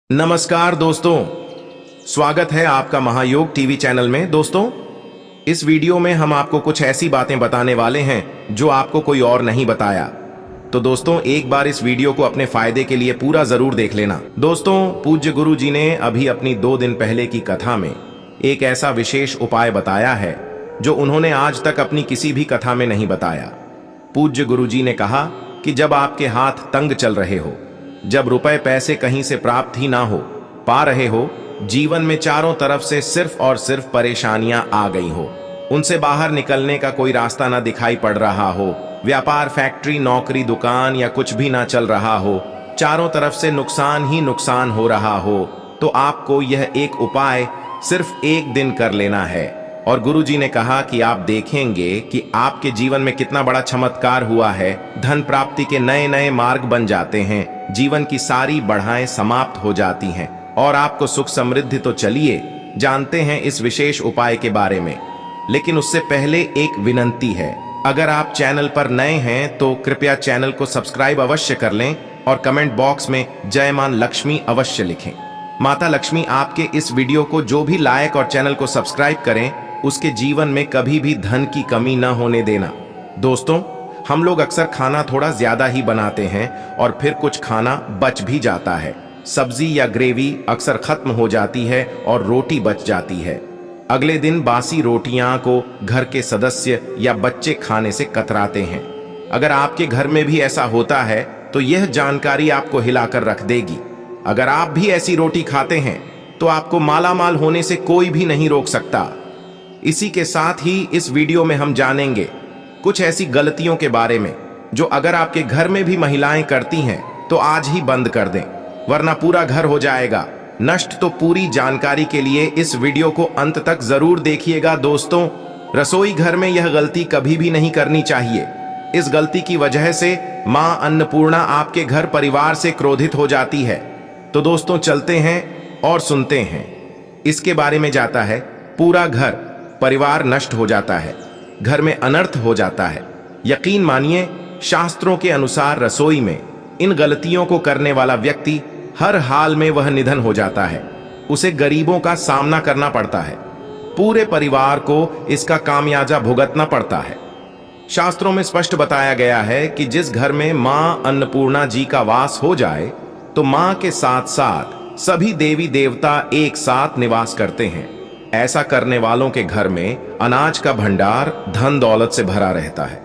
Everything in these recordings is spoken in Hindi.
नमस्कार दोस्तों, स्वागत है आपका महायोग टीवी चैनल में। दोस्तों, इस वीडियो में हम आपको कुछ ऐसी बातें बताने वाले हैं जो आपको कोई और नहीं बताया। तो दोस्तों, एक बार इस वीडियो को अपने फायदे के लिए पूरा जरूर देख लेना। दोस्तों, पूज्य गुरु जी ने अभी अपनी 2 दिन पहले की कथा में एक ऐसा विशेष उपाय बताया है जो उन्होंने आज तक अपनी किसी भी कथा में नहीं बताया। पूज्य गुरु जी ने कहा कि जब आपके हाथ तंग चल रहे हो, जब रुपए पैसे कहीं से प्राप्त ही ना हो पा रहे हो, जीवन में चारों तरफ से सिर्फ और सिर्फ परेशानियां आ गई हो, उनसे बाहर निकलने का कोई रास्ता ना दिखाई पड़ रहा हो, व्यापार, फैक्ट्री, नौकरी, दुकान या कुछ भी ना चल रहा हो, चारों तरफ से नुकसान ही नुकसान हो रहा हो, तो आपको यह एक उपाय सिर्फ एक दिन कर लेना है। और गुरुजी ने कहा कि आप देखेंगे कि आपके जीवन में कितना बड़ा चमत्कार हुआ है। धन प्राप्ति के नए नए मार्ग बन जाते हैं, जीवन की सारी बढ़ाएं समाप्त हो जाती हैं और आपको सुख समृद्धि। तो चलिए जानते हैं इस विशेष उपाय के बारे में, लेकिन उससे पहले एक विनंती है। अगर आप चैनल पर नए हैं तो कृपया चैनल को सब्सक्राइब अवश्य कर लें और कमेंट बॉक्स में जय मां लक्ष्मी अवश्य लिखें। माता लक्ष्मी आपके इस वीडियो को जो भी लाइक और चैनल को सब्सक्राइब करें, उसके जीवन में कभी भी धन की कमी न होने देना। दोस्तों, हम लोग अक्सर खाना थोड़ा ज्यादा ही बनाते हैं और फिर कुछ खाना बच भी जाता है। सब्जी या ग्रेवी अक्सर खत्म हो जाती है और रोटी बच जाती है। अगले दिन बासी रोटियां को घर के सदस्य या बच्चे खाने से कतराते हैं। अगर आपके घर में भी ऐसा होता है तो यह जानकारी आपको हिलाकर रख देगी। अगर आप भी ऐसी रोटी खाते हैं तो आपको मालामाल होने से कोई भी नहीं रोक सकता। इसी के साथ ही इस वीडियो में हम जानेंगे कुछ ऐसी गलतियों के बारे में जो अगर आपके घर में भी महिलाएं करती हैं तो आज ही बंद कर दें, वरना पूरा घर हो जाएगा नष्ट। तो पूरी जानकारी के लिए इस वीडियो को अंत तक जरूर देखिएगा। दोस्तों, रसोई घर में यह गलती कभी भी नहीं करनी चाहिए। इस गलती की वजह से मां अन्नपूर्णा आपके घर परिवार से क्रोधित हो जाती है। तो दोस्तों, चलते हैं और सुनते हैं। इसके बारे में जाता है, पूरा घर परिवार नष्ट हो जाता है, घर में अनर्थ हो जाता है। यकीन मानिए, शास्त्रों के अनुसार रसोई में इन गलतियों को करने वाला व्यक्ति हर हाल में वह निधन हो जाता है। उसे गरीबों का सामना करना पड़ता है, पूरे परिवार को इसका खामियाजा भुगतना पड़ता है। शास्त्रों में स्पष्ट बताया गया है कि जिस घर में मां अन्नपूर्णा जी का वास हो जाए तो मां के साथ साथ सभी देवी देवता एक साथ निवास करते हैं। ऐसा करने वालों के घर में अनाज का भंडार धन दौलत से भरा रहता है।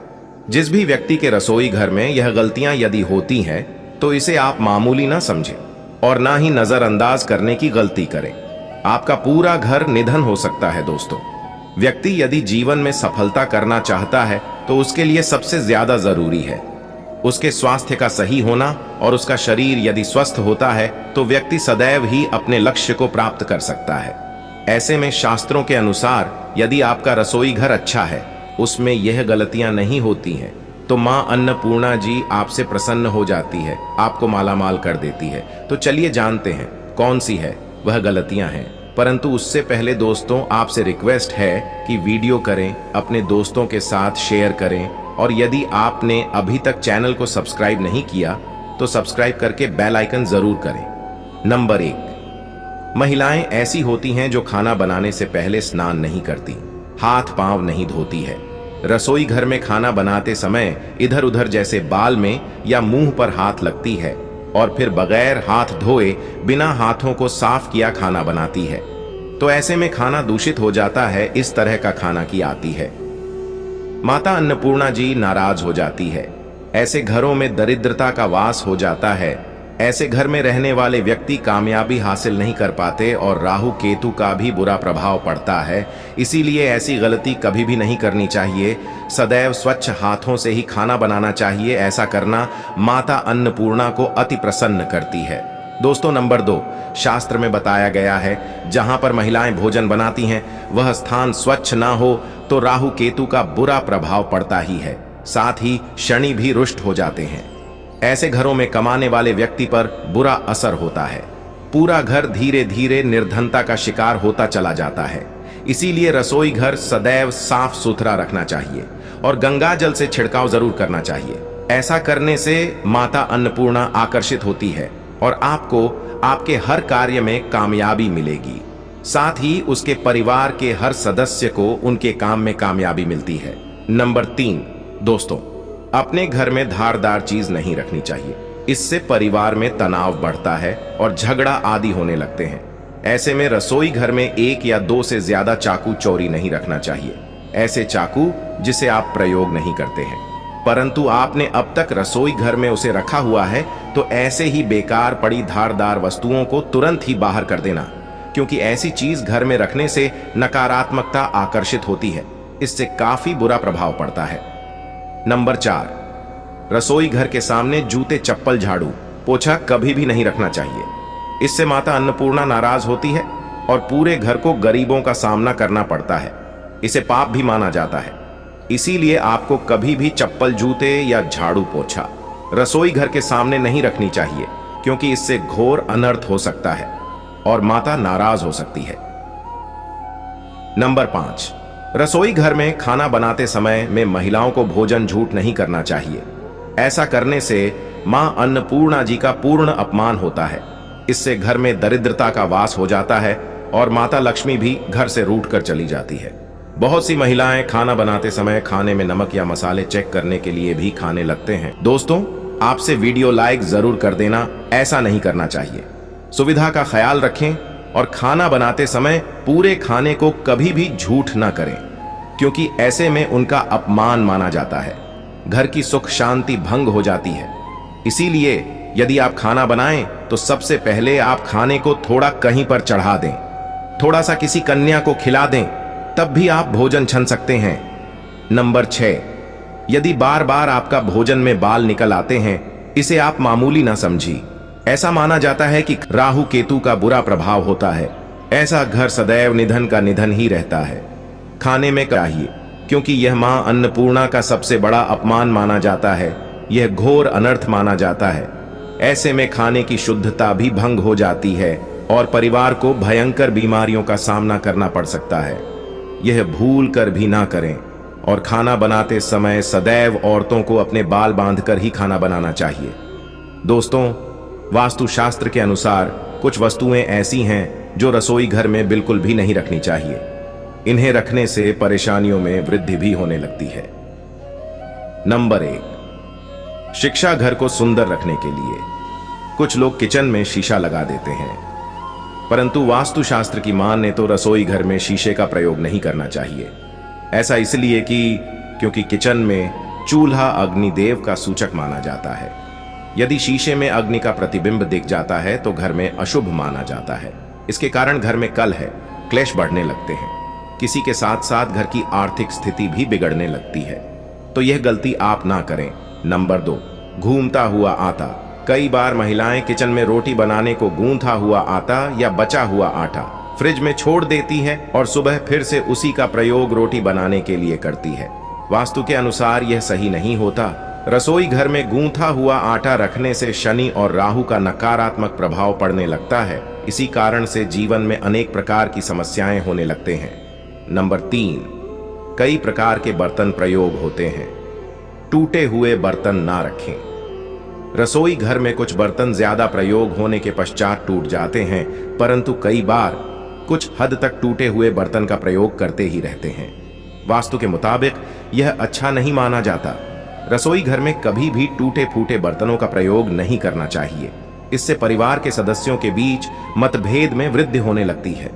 जिस भी व्यक्ति के रसोई घर में यह गलतियां यदि होती हैं तो इसे आप मामूली ना समझें और ना ही नजरअंदाज करने की गलती करें। आपका पूरा घर निधन हो सकता है। दोस्तों, व्यक्ति यदि जीवन में सफलता करना चाहता है तो उसके लिए सबसे ज्यादा जरूरी है उसके स्वास्थ्य का सही होना, और उसका शरीर यदि स्वस्थ होता है तो व्यक्ति सदैव ही अपने लक्ष्य को प्राप्त कर सकता है। ऐसे में शास्त्रों के अनुसार यदि आपका रसोई घर अच्छा है, उसमें यह गलतियां नहीं होती हैं, तो मां अन्नपूर्णा जी आपसे प्रसन्न हो जाती है, आपको मालामाल कर देती है। तो चलिए जानते हैं कौन सी है वह गलतियां हैं। परंतु उससे पहले दोस्तों, आपसे रिक्वेस्ट है कि वीडियो करें, अपने दोस्तों के साथ शेयर करें, और यदि आपने अभी तक चैनल को सब्सक्राइब नहीं किया तो सब्सक्राइब करके बेल आइकन जरूर करें। नंबर 1, महिलाएं ऐसी होती हैं जो खाना बनाने से पहले स्नान नहीं करती, हाथ पांव नहीं धोती है। रसोई घर में खाना बनाते समय इधर उधर जैसे बाल में या मुंह पर हाथ लगती है और फिर बगैर हाथ धोए बिना हाथों को साफ किया खाना बनाती है। तो ऐसे में खाना दूषित हो जाता है। इस तरह का खाना की आती है। माता अन्नपूर्णा जी नाराज हो जाती है। ऐसे घरों में दरिद्रता का वास हो जाता है। ऐसे घर में रहने वाले व्यक्ति कामयाबी हासिल नहीं कर पाते और राहु केतु का भी बुरा प्रभाव पड़ता है। इसीलिए ऐसी गलती कभी भी नहीं करनी चाहिए। सदैव स्वच्छ हाथों से ही खाना बनाना चाहिए। ऐसा करना माता अन्नपूर्णा को अति प्रसन्न करती है। दोस्तों, नंबर 2, शास्त्र में बताया गया है जहां पर महिलाएं भोजन बनाती हैं वह स्थान स्वच्छ ना हो तो राहु केतु का बुरा प्रभाव पड़ता ही है, साथ ही शनि भी रुष्ट हो जाते हैं। ऐसे घरों में कमाने वाले व्यक्ति पर बुरा असर होता है। पूरा घर धीरे धीरे निर्धनता का शिकार होता चला जाता है। इसीलिए रसोई घर सदैव साफ सुथरा रखना चाहिए और गंगा जल से छिड़काव जरूर करना चाहिए। ऐसा करने से माता अन्नपूर्णा आकर्षित होती है और आपको आपके हर कार्य में कामयाबी मिलेगी। साथ ही उसके परिवार के हर सदस्य को उनके काम में कामयाबी मिलती है। नंबर 3, दोस्तों, अपने घर में धारदार चीज नहीं रखनी चाहिए। इससे परिवार में तनाव बढ़ता है और झगड़ा आदि होने लगते हैं। ऐसे में रसोई घर में 1 या 2 से ज्यादा चाकू चोरी नहीं रखना चाहिए। ऐसे चाकू जिसे आप प्रयोग नहीं करते हैं परंतु आपने अब तक रसोई घर में उसे रखा हुआ है, तो ऐसे ही बेकार पड़ी धारदार वस्तुओं को तुरंत ही बाहर कर देना, क्योंकि ऐसी चीज घर में रखने से नकारात्मकता आकर्षित होती है। इससे काफी बुरा प्रभाव पड़ता है। नंबर 4, रसोई घर के सामने जूते, चप्पल, झाड़ू, पोछा कभी भी नहीं रखना चाहिए। इससे माता अन्नपूर्णा नाराज होती है और पूरे घर को गरीबों का सामना करना पड़ता है। इसे पाप भी माना जाता है। इसीलिए आपको कभी भी चप्पल, जूते या झाड़ू, पोछा रसोई घर के सामने नहीं रखनी चाहिए, क्योंकि इससे घोर अनर्थ हो सकता है और माता नाराज हो सकती है। नंबर 5, रसोई घर में खाना बनाते समय में महिलाओं को भोजन झूठ नहीं करना चाहिए। ऐसा करने से मां अन्नपूर्णा जी का पूर्ण अपमान होता है। इससे घर में दरिद्रता का वास हो जाता है और माता लक्ष्मी भी घर से रूठ कर चली जाती है। बहुत सी महिलाएं खाना बनाते समय खाने में नमक या मसाले चेक करने के लिए भी खाने लगते हैं। दोस्तों, आपसे वीडियो लाइक जरूर कर देना। ऐसा नहीं करना चाहिए। सुविधा का ख्याल रखें और खाना बनाते समय पूरे खाने को कभी भी झूठ ना करें, क्योंकि ऐसे में उनका अपमान माना जाता है। घर की सुख शांति भंग हो जाती है। इसीलिए यदि आप खाना बनाएं तो सबसे पहले आप खाने को थोड़ा कहीं पर चढ़ा दें, थोड़ा सा किसी कन्या को खिला दें, तब भी आप भोजन छन सकते हैं। नंबर 6, यदि बार बार आपका भोजन में बाल निकल आते हैं, इसे आप मामूली ना समझी। ऐसा माना जाता है कि राहु केतु का बुरा प्रभाव होता है। ऐसा घर सदैव निधन का निधन ही रहता है। खाने में चाहिए, क्योंकि यह मां अन्नपूर्णा का सबसे बड़ा अपमान माना जाता है। यह घोर अनर्थ माना जाता है। ऐसे में खाने की शुद्धता भी भंग हो जाती है और परिवार को भयंकर बीमारियों का सामना करना पड़ सकता है। यह भूल कर भी ना करें और खाना बनाते समय सदैव औरतों को अपने बाल बांधकर ही खाना बनाना चाहिए। दोस्तों, वास्तुशास्त्र के अनुसार कुछ वस्तुएं ऐसी हैं जो रसोई घर में बिल्कुल भी नहीं रखनी चाहिए। इन्हें रखने से परेशानियों में वृद्धि भी होने लगती है। नंबर 1, शिक्षा घर को सुंदर रखने के लिए कुछ लोग किचन में शीशा लगा देते हैं, परंतु वास्तुशास्त्र की माने तो रसोई घर में शीशे का प्रयोग नहीं करना चाहिए। ऐसा इसलिए क्योंकि किचन में चूल्हा अग्निदेव का सूचक माना जाता है। यदि शीशे में अग्नि का प्रतिबिंब दिख जाता है तो घर में अशुभ माना जाता है। इसके कारण घर में कलह, क्लेश बढ़ने लगते हैं। किसी के साथ साथ घर की आर्थिक स्थिति भी बिगड़ने लगती है, तो यह गलती आप ना करें। नंबर 2, घूमता हुआ आटा। कई बार महिलाएं किचन में रोटी बनाने को गूंथा हुआ आटा या बचा हुआ आटा फ्रिज में छोड़ देती है और सुबह फिर से उसी का प्रयोग रोटी बनाने के लिए करती है। वास्तु के अनुसार यह सही नहीं होता। रसोई घर में गूंथा हुआ आटा रखने से शनि और राहु का नकारात्मक प्रभाव पड़ने लगता है। इसी कारण से जीवन में अनेक प्रकार की समस्याएं होने लगते हैं। नंबर 3, कई प्रकार के बर्तन प्रयोग होते हैं। टूटे हुए बर्तन ना रखें। रसोई घर में कुछ बर्तन ज्यादा प्रयोग होने के पश्चात टूट जाते हैं, परंतु कई बार कुछ हद तक टूटे हुए बर्तन का प्रयोग करते ही रहते हैं। वास्तु के मुताबिक यह अच्छा नहीं माना जाता। रसोई घर में कभी भी टूटे फूटे बर्तनों का प्रयोग नहीं करना चाहिए। इससे परिवार के सदस्यों के बीच मतभेद में वृद्धि होने लगती है।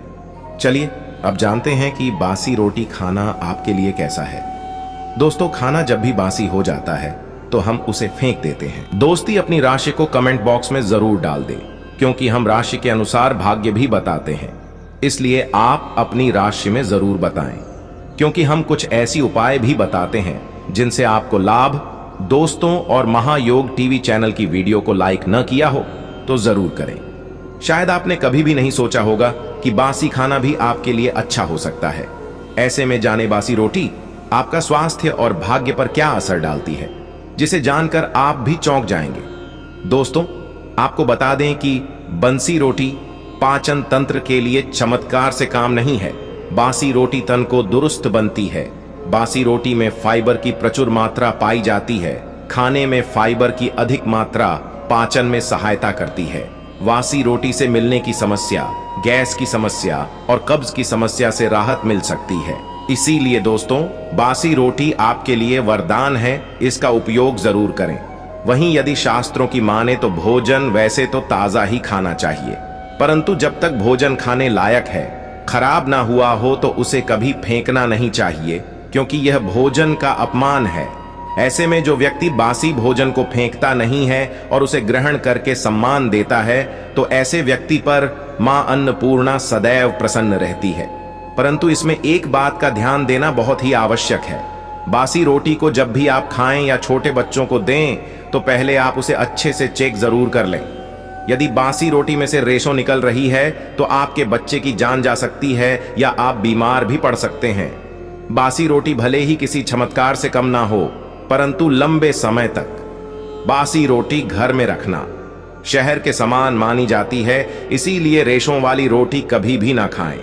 चलिए अब जानते हैं कि बासी रोटी खाना आपके लिए कैसा है। दोस्तों, खाना जब भी बासी हो जाता है तो हम उसे फेंक देते हैं। दोस्ती अपनी राशि को कमेंट बॉक्स में जरूर डाल दें, क्योंकि हम राशि के अनुसार भाग्य भी बताते हैं। इसलिए आप अपनी राशि में जरूर बताएं, क्योंकि हम कुछ ऐसी उपाय भी बताते हैं जिनसे आपको लाभ। दोस्तों, और महायोग टीवी चैनल की वीडियो को लाइक न किया हो तो जरूर करें। शायद आपने कभी भी नहीं सोचा होगा कि बासी खाना भी आपके लिए अच्छा हो सकता है। ऐसे में जाने बासी रोटी आपका स्वास्थ्य और भाग्य पर क्या असर डालती है, जिसे जानकर आप भी चौंक जाएंगे। दोस्तों, आपको बता दें कि बंसी रोटी पाचन तंत्र के लिए चमत्कार से काम नहीं है। बासी रोटी तन को दुरुस्त बनती है। बासी रोटी में फाइबर की प्रचुर मात्रा पाई जाती है। खाने में फाइबर की अधिक मात्रा पाचन में सहायता करती है। वासी रोटी से मिलने की समस्या, गैस की समस्या और कब्ज की समस्या से राहत मिल सकती है। इसीलिए दोस्तों, बासी रोटी आपके लिए वरदान है, इसका उपयोग जरूर करें। वहीं यदि शास्त्रों की माने तो भोजन वैसे तो ताजा ही खाना चाहिए, परंतु जब तक भोजन खाने लायक है, खराब ना हुआ हो तो उसे कभी फेंकना नहीं चाहिए, क्योंकि यह भोजन का अपमान है। ऐसे में जो व्यक्ति बासी भोजन को फेंकता नहीं है और उसे ग्रहण करके सम्मान देता है, तो ऐसे व्यक्ति पर मां अन्नपूर्णा सदैव प्रसन्न रहती है। परंतु इसमें एक बात का ध्यान देना बहुत ही आवश्यक है। बासी रोटी को जब भी आप खाएं या छोटे बच्चों को दें तो पहले आप उसे अच्छे से चेक जरूर कर लें। यदि बासी रोटी में से रेशों निकल रही है तो आपके बच्चे की जान जा सकती है या आप बीमार भी पड़ सकते हैं। बासी रोटी भले ही किसी चमत्कार से कम ना हो, परंतु लंबे समय तक बासी रोटी घर में रखना शहर के समान मानी जाती है, इसीलिए रेशों वाली रोटी कभी भी ना खाएं।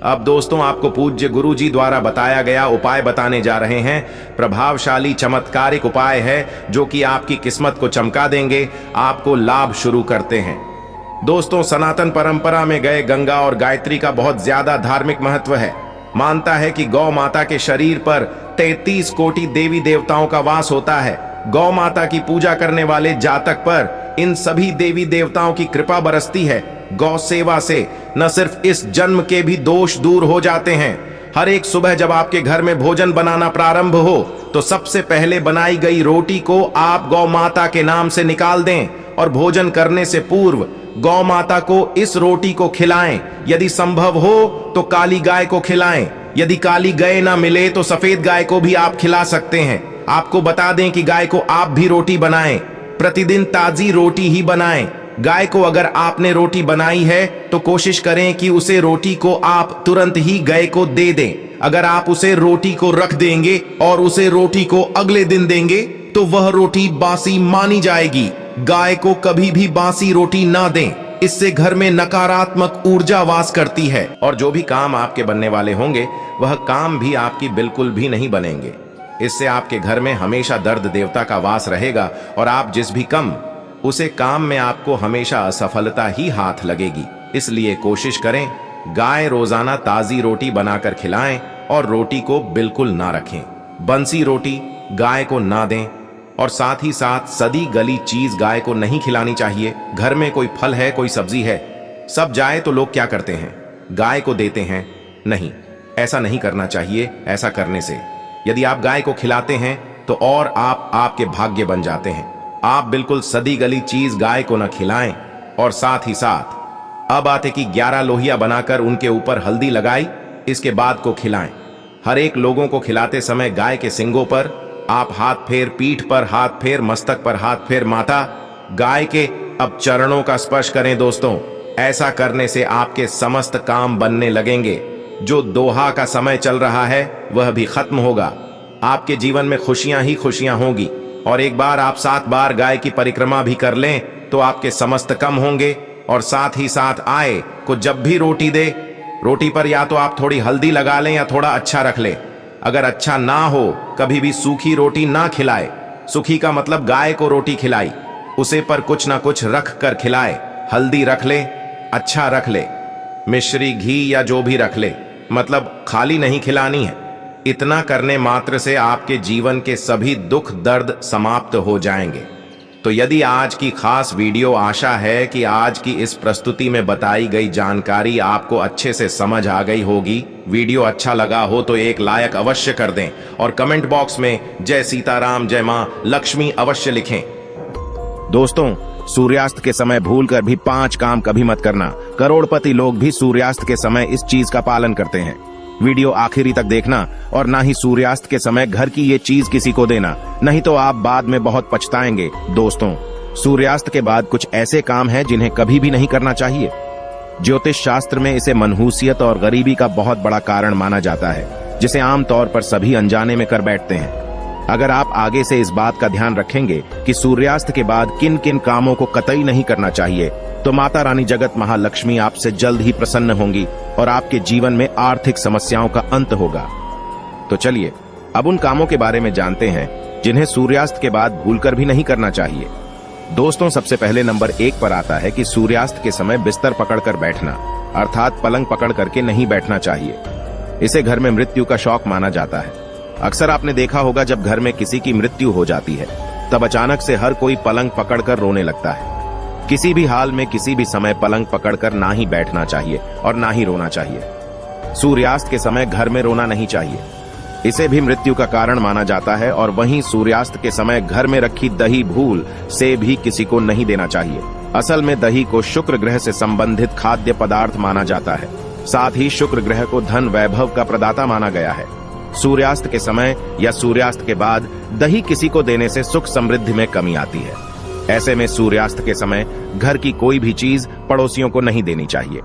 अब दोस्तों, आपको पूज्य गुरु जी द्वारा बताया गया उपाय बताने जा रहे हैं। प्रभावशाली चमत्कारिक उपाय है जो कि आपकी किस्मत को चमका देंगे। आपको लाभ शुरू करते हैं। दोस्तों, सनातन परंपरा में गए गंगा और गायत्री का बहुत ज्यादा धार्मिक महत्व है। मानता है कि गौ माता के शरीर पर 33 कोटि देवी देवताओं का वास होता है। गौ माता की पूजा करने वाले जातक पर इन सभी देवी देवताओं की कृपा बरसती है। गौ सेवा से न सिर्फ इस जन्म के भी दोष दूर हो जाते हैं। हर एक सुबह जब आपके घर में भोजन बनाना प्रारंभ हो तो सबसे पहले बनाई गई रोटी को आप गौ माता के नाम से निकाल दें और भोजन करने से पूर्व गौ माता को इस रोटी को खिलाएं। यदि संभव हो तो काली गाय को खिलाएं। यदि काली गाय ना मिले तो सफेद गाय को भी आप खिला सकते हैं। आपको बता दें कि गाय को आप भी रोटी बनाएं। प्रतिदिन ताजी रोटी ही बनाएं। गाय को अगर आपने रोटी बनाई है तो कोशिश करें कि उसे रोटी को आप तुरंत ही गाय को दे दें। अगर आप उसे रोटी को रख देंगे और उसे रोटी को अगले दिन देंगे तो वह रोटी बासी मानी जाएगी। गाय को कभी भी बासी रोटी ना दें, इससे घर में नकारात्मक ऊर्जा वास करती है और जो भी काम आपके बनने वाले होंगे वह काम भी आपकी बिल्कुल भी नहीं बनेंगे। इससे आपके घर में हमेशा दर्द देवता का वास रहेगा और आप जिस भी कम उसे काम में आपको हमेशा असफलता ही हाथ लगेगी। इसलिए कोशिश करें गाय रोजाना ताजी रोटी बनाकर खिलाएं और रोटी को बिल्कुल ना रखें। बंसी रोटी गाय को ना दें और साथ ही साथ सदी गली चीज गाय को नहीं खिलानी चाहिए। घर में कोई फल है, कोई सब्जी है, सब जाए तो लोग क्या करते हैं, गाय को देते हैं। नहीं, ऐसा नहीं करना चाहिए। ऐसा करने से यदि आप गाय को खिलाते हैं तो और आपके भाग्य बन जाते हैं। आप बिल्कुल सदी गली चीज गाय को न खिलाएं। और साथ ही साथ अब आते कि 11 लोहिया बनाकर उनके ऊपर हल्दी लगाई, इसके बाद को खिलाएं। हर एक लोगों को खिलाते समय गाय के सिंगों पर आप हाथ फेर, पीठ पर हाथ फेर, मस्तक पर हाथ फेर, माता गाय के अब चरणों का स्पर्श करें। दोस्तों, ऐसा करने से आपके समस्त काम बनने लगेंगे। जो दोहा का समय चल रहा है वह भी खत्म होगा। आपके जीवन में खुशियां ही खुशियां होंगी। और एक बार आप 7 बार गाय की परिक्रमा भी कर लें तो आपके समस्त कम होंगे। और साथ ही साथ आए को जब भी रोटी दे, रोटी पर या तो आप थोड़ी हल्दी लगा लें या थोड़ा अच्छा रख लें। अगर अच्छा ना हो, कभी भी सूखी रोटी ना खिलाए। सूखी का मतलब गाय को रोटी खिलाई, उसे पर कुछ ना कुछ रख कर खिलाए। हल्दी रख ले, अच्छा रख ले, मिश्री, घी या जो भी रख ले, मतलब खाली नहीं खिलानी है। इतना करने मात्र से आपके जीवन के सभी दुख दर्द समाप्त हो जाएंगे। तो यदि आज की खास वीडियो, आशा है कि आज की इस प्रस्तुति में बताई गई जानकारी आपको अच्छे से समझ आ गई होगी। वीडियो अच्छा लगा हो तो एक लाइक अवश्य कर दें और कमेंट बॉक्स में जय सीताराम, जय मां लक्ष्मी अवश्य लिखें। दोस्तों, सूर्यास्त के समय भूलकर भी 5 काम कभी मत करना। करोड़पति लोग भी सूर्यास्त के समय इस चीज का पालन करते हैं। वीडियो आखिरी तक देखना और ना ही सूर्यास्त के समय घर की ये चीज किसी को देना, नहीं तो आप बाद में बहुत पछताएंगे। दोस्तों, सूर्यास्त के बाद कुछ ऐसे काम हैं जिन्हें कभी भी नहीं करना चाहिए। ज्योतिष शास्त्र में इसे मनहूसियत और गरीबी का बहुत बड़ा कारण माना जाता है, जिसे आमतौर पर सभी अनजाने में कर बैठते हैं। अगर आप आगे से इस बात का ध्यान रखेंगे कि सूर्यास्त के बाद किन किन कामों को कतई नहीं करना चाहिए, तो माता रानी जगत महालक्ष्मी आपसे जल्द ही प्रसन्न होंगी और आपके जीवन में आर्थिक समस्याओं का अंत होगा। तो चलिए अब उन कामों के बारे में जानते हैं जिन्हें सूर्यास्त के बाद भूलकर भी नहीं करना चाहिए। दोस्तों, सबसे पहले नंबर 1 पर आता है कि सूर्यास्त के समय बिस्तर पकड़कर बैठना, अर्थात पलंग पकड़ करके नहीं बैठना चाहिए। इसे घर में मृत्यु का शौक माना जाता है। अक्सर आपने देखा होगा जब घर में किसी की मृत्यु हो जाती है तब अचानक से हर कोई पलंग पकड़कर रोने लगता है। किसी भी हाल में किसी भी समय पलंग पकड़कर ना ही बैठना चाहिए और ना ही रोना चाहिए। सूर्यास्त के समय घर में रोना नहीं चाहिए, इसे भी मृत्यु का कारण माना जाता है। और वहीं सूर्यास्त के समय घर में रखी दही भूल से भी किसी को नहीं देना चाहिए। असल में दही को शुक्र ग्रह से संबंधित खाद्य पदार्थ माना जाता है। साथ ही शुक्र ग्रह को धन वैभव का प्रदाता माना गया है। सूर्यास्त के समय या सूर्यास्त के बाद दही किसी को देने से सुख समृद्धि में कमी आती है। ऐसे में सूर्यास्त के समय घर की कोई भी चीज पड़ोसियों को नहीं देनी चाहिए,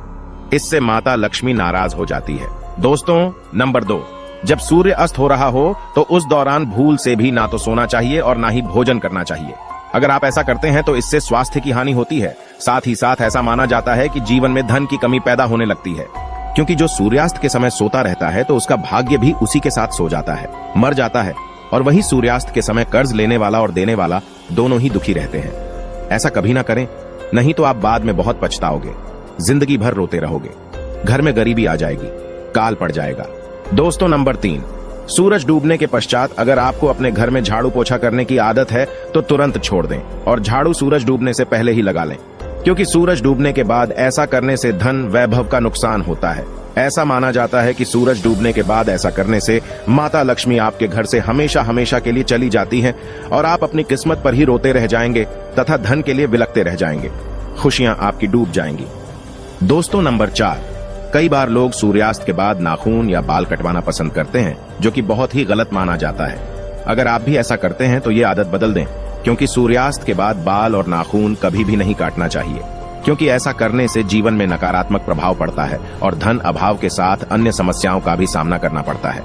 इससे माता लक्ष्मी नाराज हो जाती है। दोस्तों, नंबर 2, जब सूर्य अस्त हो रहा हो तो उस दौरान भूल से भी ना तो सोना चाहिए और ना ही भोजन करना चाहिए। अगर आप ऐसा करते हैं तो इससे स्वास्थ्य की हानि होती है। साथ ही साथ ऐसा माना जाता है कि जीवन में धन की कमी पैदा होने लगती है, क्योंकि जो सूर्यास्त के समय सोता रहता है तो उसका भाग्य भी उसी के साथ सो जाता है, मर जाता है। और वही सूर्यास्त के समय कर्ज लेने वाला और देने वाला दोनों ही दुखी रहते हैं। ऐसा कभी ना करें, नहीं तो आप बाद में बहुत पछताओगे, जिंदगी भर रोते रहोगे, घर में गरीबी आ जाएगी, काल पड़ जाएगा। दोस्तों, नंबर 3, सूरज डूबने के पश्चात अगर आपको अपने घर में झाड़ू पोछा करने की आदत है तो तुरंत छोड़ दें और झाड़ू सूरज डूबने से पहले ही लगा लें, क्योंकि सूरज डूबने के बाद ऐसा करने से धन वैभव का नुकसान होता है। ऐसा माना जाता है कि सूरज डूबने के बाद ऐसा करने से माता लक्ष्मी आपके घर से हमेशा हमेशा के लिए चली जाती हैं और आप अपनी किस्मत पर ही रोते रह जाएंगे तथा धन के लिए बिलखते रह जाएंगे, खुशियां आपकी डूब जाएंगी। दोस्तों, नंबर 4, कई बार लोग सूर्यास्त के बाद नाखून या बाल कटवाना पसंद करते हैं, जो कि बहुत ही गलत माना जाता है। अगर आप भी ऐसा करते हैं तो ये आदत बदल दें, क्योंकि सूर्यास्त के बाद बाल और नाखून कभी भी नहीं काटना चाहिए, क्योंकि ऐसा करने से जीवन में नकारात्मक प्रभाव पड़ता है और धन अभाव के साथ अन्य समस्याओं का भी सामना करना पड़ता है।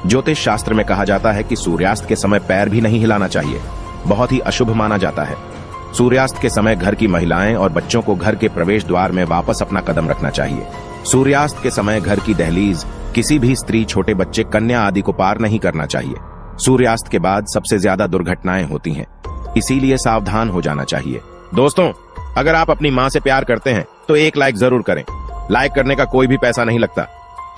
ज्योतिष शास्त्र में कहा जाता है कि सूर्यास्त के समय पैर भी नहीं हिलाना चाहिए, बहुत ही अशुभ माना जाता है। सूर्यास्त के समय घर की महिलाएं और बच्चों को घर के प्रवेश द्वार में वापस अपना कदम रखना चाहिए। सूर्यास्त के समय घर की दहलीज किसी भी स्त्री, छोटे बच्चे, कन्या आदि को पार नहीं करना चाहिए। सूर्यास्त के बाद सबसे ज्यादा दुर्घटनाएं होती हैं, इसीलिए सावधान हो जाना चाहिए। दोस्तों, अगर आप अपनी मां से प्यार करते हैं तो एक लाइक जरूर करें। लाइक करने का कोई भी पैसा नहीं लगता,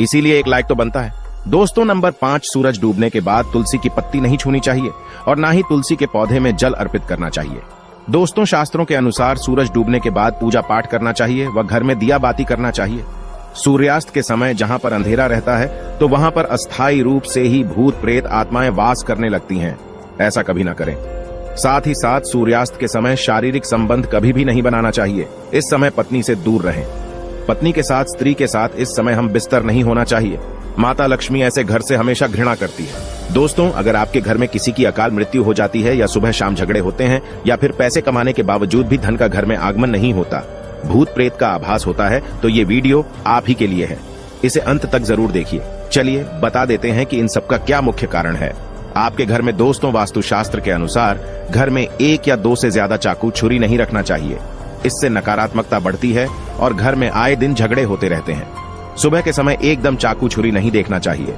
इसीलिए एक लाइक तो बनता है। दोस्तों, नंबर 5, सूरज डूबने के बाद तुलसी की पत्ती नहीं छूनी चाहिए और ना ही तुलसी के पौधे में जल अर्पित करना चाहिए। दोस्तों, शास्त्रों के अनुसार सूरज डूबने के बाद पूजा पाठ करना चाहिए व घर में दिया बाती करना चाहिए। सूर्यास्त के समय जहां पर अंधेरा रहता है तो वहां पर अस्थायी रूप से ही भूत प्रेत आत्माएं वास करने लगती हैं, ऐसा कभी ना करें। साथ ही साथ सूर्यास्त के समय शारीरिक संबंध कभी भी नहीं बनाना चाहिए। इस समय पत्नी से दूर रहें। पत्नी के साथ, स्त्री के साथ इस समय हम बिस्तर नहीं होना चाहिए। माता लक्ष्मी ऐसे घर से हमेशा घृणा करती है। दोस्तों, अगर आपके घर में किसी की अकाल मृत्यु हो जाती है या सुबह शाम झगड़े होते हैं या फिर पैसे कमाने के बावजूद भी धन का घर में आगमन नहीं होता, भूत प्रेत का आभास होता है, तो ये वीडियो आप ही के लिए है। इसे अंत तक जरूर देखिए। चलिए बता देते हैं कि इन सब का क्या मुख्य कारण है। आपके घर में दोस्तों, वास्तुशास्त्र के अनुसार घर में 1 या 2 से ज्यादा चाकू, छुरी नहीं रखना चाहिए। इससे नकारात्मकता बढ़ती है और घर में आए दिन झगड़े होते रहते हैं। सुबह के समय एकदम चाकू छुरी नहीं देखना चाहिए,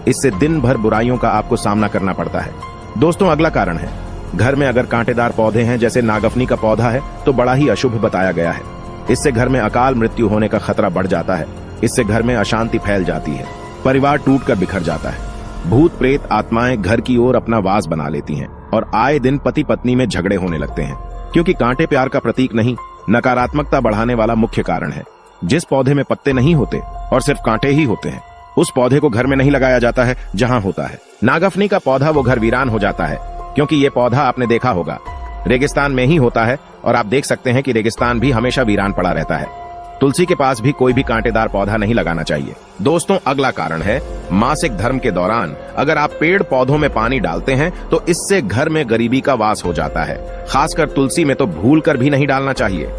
इससे दिन भर बुराइयों का आपको सामना करना पड़ता है। दोस्तों, अगला कारण है, घर में अगर कांटेदार पौधे हैं, जैसे नागफनी का पौधा है, तो बड़ा ही अशुभ बताया गया है। इससे घर में अकाल मृत्यु होने का खतरा बढ़ जाता है। इससे घर में अशांति फैल जाती है, परिवार टूटकर बिखर जाता है। भूत प्रेत आत्माएं घर की ओर अपना वास बना लेती हैं और आए दिन पति पत्नी में झगड़े होने लगते हैं, क्योंकि कांटे प्यार का प्रतीक नहीं, नकारात्मकता बढ़ाने वाला मुख्य कारण है। जिस पौधे में पत्ते नहीं होते और सिर्फ कांटे ही होते हैं, उस पौधे को घर में नहीं लगाया जाता है जहां होता है नागफनी का पौधा। वो घर वीरान हो जाता है, क्योंकि ये पौधा आपने देखा होगा रेगिस्तान में ही होता है, और आप देख सकते हैं कि रेगिस्तान भी हमेशा वीरान पड़ा रहता है। तुलसी के पास भी कोई भी कांटेदार पौधा नहीं लगाना चाहिए। दोस्तों, अगला कारण है, मासिक धर्म के दौरान अगर आप पेड़ पौधों में पानी डालते हैं तो इससे घर में गरीबी का वास हो जाता है। खासकर तुलसी में तो भूल कर भी नहीं डालना चाहिए।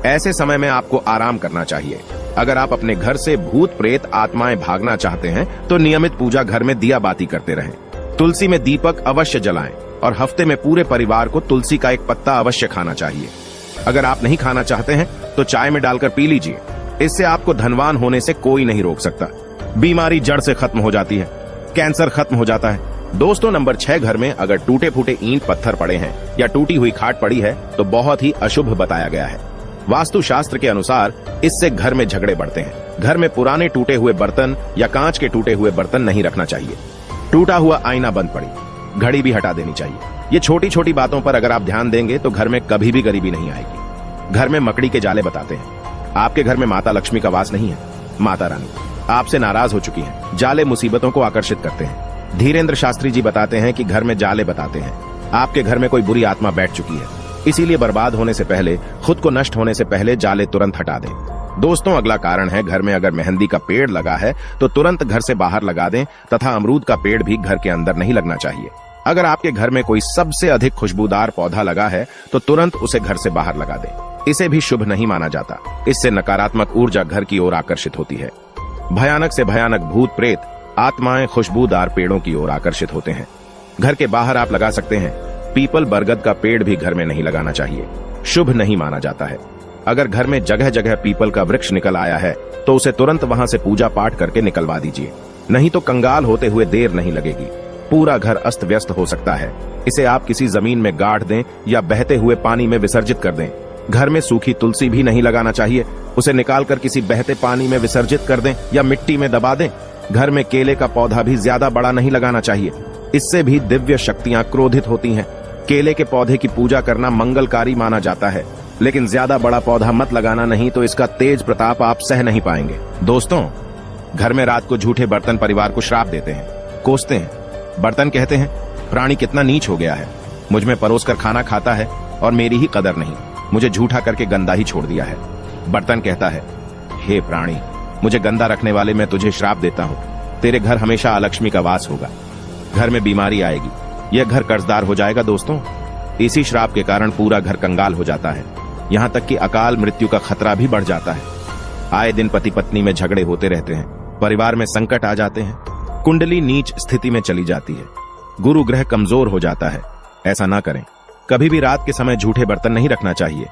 ऐसे समय में आपको आराम करना चाहिए। अगर आप अपने घर से भूत प्रेत आत्माएं भागना चाहते हैं तो नियमित पूजा, घर में दिया बाती करते रहें। तुलसी में दीपक अवश्य जलाएं और हफ्ते में पूरे परिवार को तुलसी का एक पत्ता अवश्य खाना चाहिए। अगर आप नहीं खाना चाहते हैं तो चाय में डालकर पी लीजिए। इससे आपको धनवान होने से कोई नहीं रोक सकता। बीमारी जड़ से खत्म हो जाती है, कैंसर खत्म हो जाता है, दोस्तों नंबर 6, घर में अगर टूटे फूटे ईंट पत्थर पड़े हैं या टूटी हुई खाट पड़ी है तो बहुत ही अशुभ बताया गया है। वास्तु शास्त्र के अनुसार इससे घर में झगड़े बढ़ते हैं। घर में पुराने टूटे हुए बर्तन या कांच के टूटे हुए बर्तन नहीं रखना चाहिए। टूटा हुआ आईना बंद पड़ी, घड़ी भी हटा देनी चाहिए। ये छोटी छोटी बातों पर अगर आप ध्यान देंगे तो घर में कभी भी गरीबी नहीं आएगी। घर में मकड़ी के जाले बताते हैं। आपके घर में माता लक्ष्मी का वास नहीं है। माता रानी आपसे नाराज हो चुकी हैं। जाले मुसीबतों को आकर्षित करते हैं। धीरेन्द्र शास्त्री जी बताते हैं कि घर में जाले बताते हैं आपके घर में कोई बुरी आत्मा बैठ चुकी है। इसीलिए बर्बाद होने से पहले, खुद को नष्ट होने से पहले जाले तुरंत हटा दें। दोस्तों अगला कारण है, घर में अगर मेहंदी का पेड़ लगा है तो तुरंत घर से बाहर लगा दें तथा अमरूद का पेड़ भी घर के अंदर नहीं लगना चाहिए। अगर आपके घर में कोई सबसे अधिक खुशबूदार पौधा लगा है तो तुरंत उसे घर से बाहर लगा दें। इसे भी शुभ नहीं माना जाता। इससे नकारात्मक ऊर्जा घर की ओर आकर्षित होती है। भयानक से भयानक भूत प्रेत आत्माएं खुशबूदार पेड़ों की ओर आकर्षित होते हैं। घर के बाहर आप लगा सकते हैं। पीपल बरगद का पेड़ भी घर में नहीं लगाना चाहिए, शुभ नहीं माना जाता है। अगर घर में जगह जगह पीपल का वृक्ष निकल आया है तो उसे तुरंत वहां से पूजा पाठ करके निकलवा दीजिए, नहीं तो कंगाल होते हुए देर नहीं लगेगी। पूरा घर अस्त व्यस्त हो सकता है। इसे आप किसी जमीन में गाड़ दें या बहते हुए पानी में विसर्जित कर दें। घर में सूखी तुलसी भी नहीं लगाना चाहिए। उसे निकालकर किसी बहते पानी में विसर्जित कर दें या मिट्टी में दबा दें। घर में केले का पौधा भी ज्यादा बड़ा नहीं लगाना चाहिए। इससे भी दिव्य शक्तियां क्रोधित होती हैं। केले के पौधे की पूजा करना मंगलकारी माना जाता है, लेकिन ज्यादा बड़ा पौधा मत लगाना, नहीं तो इसका तेज प्रताप आप सह नहीं पाएंगे। दोस्तों घर में रात को झूठे बर्तन परिवार को श्राप देते हैं, कोसते हैं। बर्तन कहते हैं प्राणी कितना नीच हो गया है, मुझ में परोसकर खाना खाता है और मेरी ही कदर नहीं, मुझे झूठा करके गंदा ही छोड़ दिया है। बर्तन कहता है हे प्राणी, मुझे गंदा रखने वाले मैं तुझे श्राप देता हूँ, तेरे घर हमेशा अलक्ष्मी का वास होगा। घर में बीमारी आएगी, यह घर कर्जदार हो जाएगा। दोस्तों इसी श्राप के कारण पूरा घर कंगाल हो जाता है, यहाँ तक कि अकाल मृत्यु का खतरा भी बढ़ जाता है। आए दिन पति पत्नी में झगड़े होते रहते हैं, परिवार में संकट आ जाते हैं, कुंडली नीच स्थिति में चली जाती है, गुरु ग्रह कमजोर हो जाता है। ऐसा ना करें। कभी भी रात के समय झूठे बर्तन नहीं रखना चाहिए,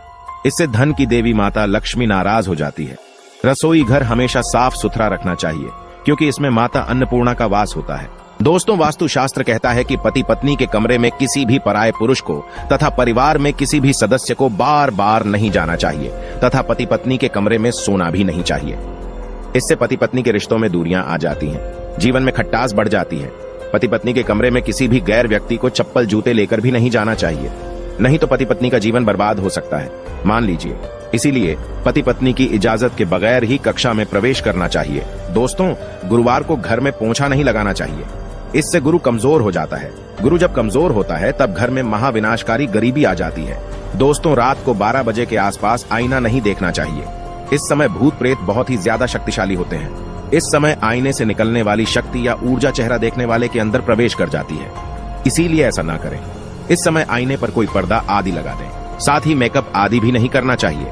इससे धन की देवी माता लक्ष्मी नाराज हो जाती है। रसोई घर हमेशा साफ सुथरा रखना चाहिए, क्योंकि इसमें माता अन्नपूर्णा का वास होता है। दोस्तों वास्तु शास्त्र कहता है कि पति पत्नी के कमरे में किसी भी पराये पुरुष को तथा परिवार में किसी भी सदस्य को बार बार नहीं जाना चाहिए तथा पति पत्नी के कमरे में सोना भी नहीं चाहिए। इससे पति पत्नी के रिश्तों में दूरियां आ जाती हैं, जीवन में खट्टास बढ़ जाती है। पति पत्नी के कमरे में किसी भी गैर व्यक्ति को चप्पल जूते लेकर भी नहीं जाना चाहिए, नहीं तो पति पत्नी का जीवन बर्बाद हो सकता है, मान लीजिए। इसीलिए पति पत्नी की इजाजत के बगैर ही कक्षा में प्रवेश करना चाहिए। दोस्तों गुरुवार को घर में पोंछा नहीं लगाना चाहिए, इससे गुरु कमजोर हो जाता है। गुरु जब कमजोर होता है तब घर में महाविनाशकारी गरीबी आ जाती है। दोस्तों रात को 12 बजे के आसपास आईना नहीं देखना चाहिए। इस समय भूत प्रेत बहुत ही ज्यादा शक्तिशाली होते हैं। इस समय आईने से निकलने वाली शक्ति या ऊर्जा चेहरा देखने वाले के अंदर प्रवेश कर जाती है, इसीलिए ऐसा ना करें। इस समय आईने पर कोई पर्दा आदि लगा दें। साथ ही मेकअप आदि भी नहीं करना चाहिए,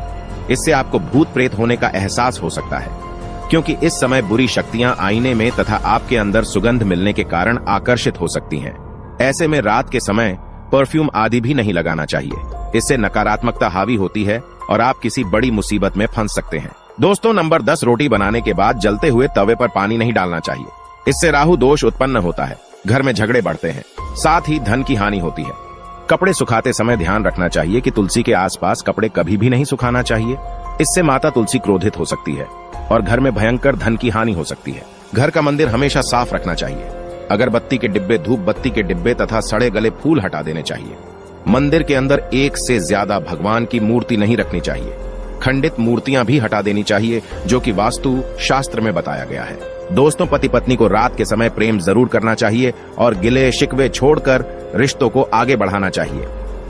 इससे आपको भूत प्रेत होने का एहसास हो सकता है, क्योंकि इस समय बुरी शक्तियां आईने में तथा आपके अंदर सुगंध मिलने के कारण आकर्षित हो सकती हैं। ऐसे में रात के समय परफ्यूम आदि भी नहीं लगाना चाहिए, इससे नकारात्मकता हावी होती है और आप किसी बड़ी मुसीबत में फंस सकते हैं। दोस्तों नंबर 10, रोटी बनाने के बाद जलते हुए तवे पर पानी नहीं डालना चाहिए, इससे राहु दोष उत्पन्न होता है, घर में झगड़े बढ़ते हैं, साथ ही धन की हानि होती है। कपड़े सुखाते समय ध्यान रखना चाहिए कि तुलसी के आसपास कपड़े कभी भी नहीं सुखाना चाहिए, इससे माता तुलसी क्रोधित हो सकती है और घर में भयंकर धन की हानि हो सकती है। घर का मंदिर हमेशा साफ रखना चाहिए। अगरबत्ती के डिब्बे, धूप बत्ती के डिब्बे तथा सड़े गले फूल हटा देने चाहिए। मंदिर के अंदर एक से ज्यादा भगवान की मूर्ति नहीं रखनी चाहिए। खंडित मूर्तियां भी हटा देनी चाहिए, जो कि वास्तु शास्त्र में बताया गया है। दोस्तों पति पत्नी को रात के समय प्रेम जरूर करना चाहिए और गिले शिकवे छोड़कर रिश्तों को आगे बढ़ाना चाहिए।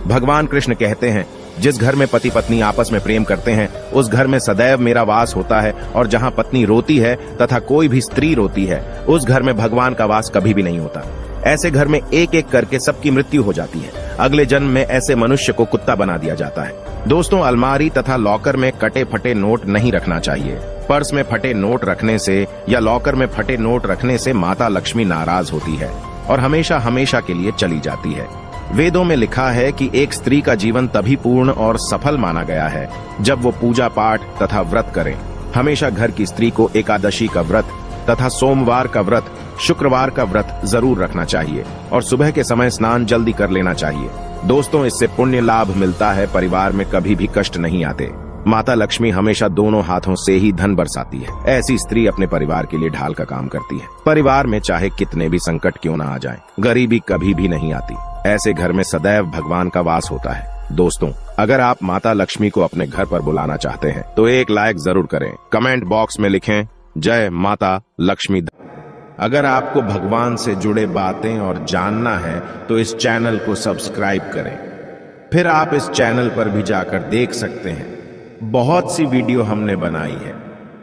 भगवान कृष्ण कहते हैं, जिस घर में पति पत्नी आपस में प्रेम करते हैं उस घर में सदैव मेरा वास होता है, और जहां पत्नी रोती है तथा कोई भी स्त्री रोती है उस घर में भगवान का वास कभी भी नहीं होता। ऐसे घर में एक एक करके सबकी मृत्यु हो जाती है। अगले जन्म में ऐसे मनुष्य को कुत्ता बना दिया जाता है। दोस्तों अलमारी तथा लॉकर में कटे फटे नोट नहीं रखना चाहिए। पर्स में फटे नोट रखने से या लॉकर में फटे नोट रखने से माता लक्ष्मी नाराज होती है और हमेशा हमेशा के लिए चली जाती है। वेदों में लिखा है कि एक स्त्री का जीवन तभी पूर्ण और सफल माना गया है जब वो पूजा पाठ तथा व्रत करे। हमेशा घर की स्त्री को एकादशी का व्रत तथा सोमवार का व्रत शुक्रवार का व्रत जरूर रखना चाहिए और सुबह के समय स्नान जल्दी कर लेना चाहिए। दोस्तों, इससे पुण्य लाभ मिलता है, परिवार में कभी भी कष्ट नहीं आते। माता लक्ष्मी हमेशा दोनों हाथों से ही धन बरसाती है। ऐसी स्त्री अपने परिवार के लिए ढाल का काम करती है। परिवार में चाहे कितने भी संकट क्यों ना आ जाएं, गरीबी कभी भी नहीं आती। ऐसे घर में सदैव भगवान का वास होता है। दोस्तों, अगर आप माता लक्ष्मी को अपने घर पर बुलाना चाहते हैं तो एक लाइक जरूर करें। कमेंट बॉक्स में लिखें जय माता लक्ष्मी। अगर आपको भगवान से जुड़े बातें और जानना है तो इस चैनल को सब्सक्राइब करें। फिर आप इस चैनल पर भी जाकर देख सकते हैं, बहुत सी वीडियो हमने बनाई है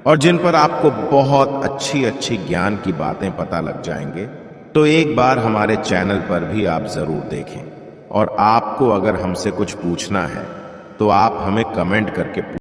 और जिन पर आपको बहुत अच्छी अच्छी ज्ञान की बातें पता लग जाएंगे। तो एक बार हमारे चैनल पर भी आप जरूर देखें। और आपको अगर हमसे कुछ पूछना है तो आप हमें कमेंट करके